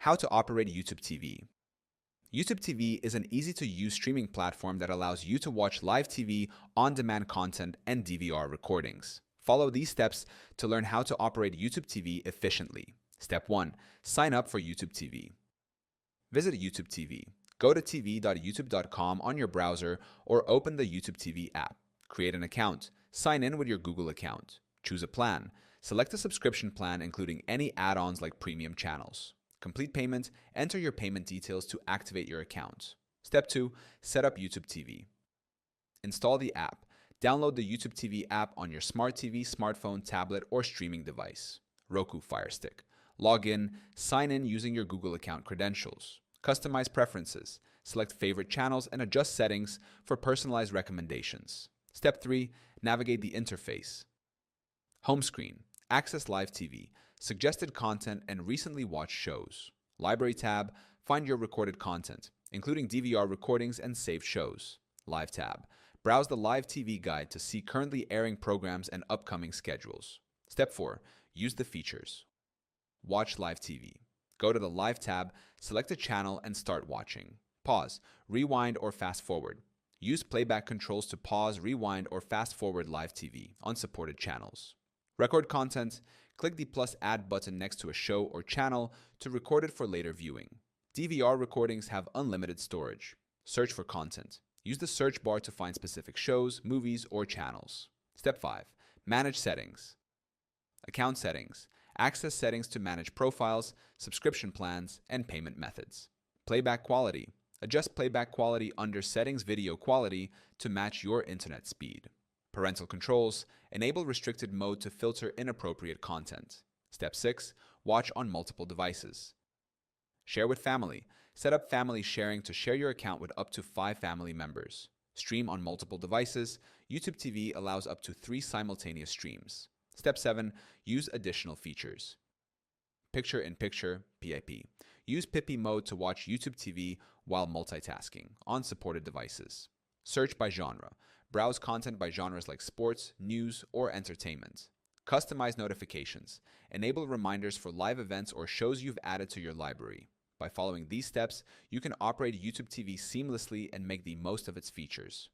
How to operate YouTube TV. YouTube TV is an easy-to-use streaming platform that allows you to watch live TV, on-demand content, and DVR recordings. Follow these steps to learn how to operate YouTube TV efficiently. Step 1. Sign up for YouTube TV. Visit YouTube TV. Go to tv.youtube.com on your browser or open the YouTube TV app. Create an account. Sign in with your Google account. Choose a plan. Select a subscription plan including any add-ons like premium channels. Complete payment, enter your payment details to activate your account. Step 2. Set up YouTube TV. Install the app. Download the YouTube TV app on your smart TV, smartphone, tablet, or streaming device. Roku Fire Stick. Log in, sign in using your Google account credentials. Customize preferences. Select favorite channels and adjust settings for personalized recommendations. Step 3. Navigate the interface. Home screen. Access live TV, suggested content, and recently watched shows. Library tab. Find your recorded content, including DVR recordings and saved shows. Live tab. Browse the live TV guide to see currently airing programs and upcoming schedules. Step 4. Use the features. Watch live TV. Go to the Live tab, select a channel, and start watching. Pause, rewind, or fast forward. Use playback controls to pause, rewind, or fast forward live TV on supported channels. Record content. Click the plus add button next to a show or channel to record it for later viewing. DVR recordings have unlimited storage. Search for content. Use the search bar to find specific shows, movies, or channels. Step 5. Manage settings. Account settings. Access settings to manage profiles, subscription plans, and payment methods. Playback quality. Adjust playback quality under Settings Video Quality to match your internet speed. Parental controls. Enable restricted mode to filter inappropriate content. Step 6. Watch on multiple devices. Share with family. Set up family sharing to share your account with up to 5 family members. Stream on multiple devices. YouTube TV allows up to 3 simultaneous streams. Step 7. Use additional features. Picture-in-picture (PIP). Use PIP mode to watch YouTube TV while multitasking on supported devices. Search by genre. Browse content by genres like sports, news, or entertainment. Customize notifications. Enable reminders for live events or shows you've added to your library. By following these steps, you can operate YouTube TV seamlessly and make the most of its features.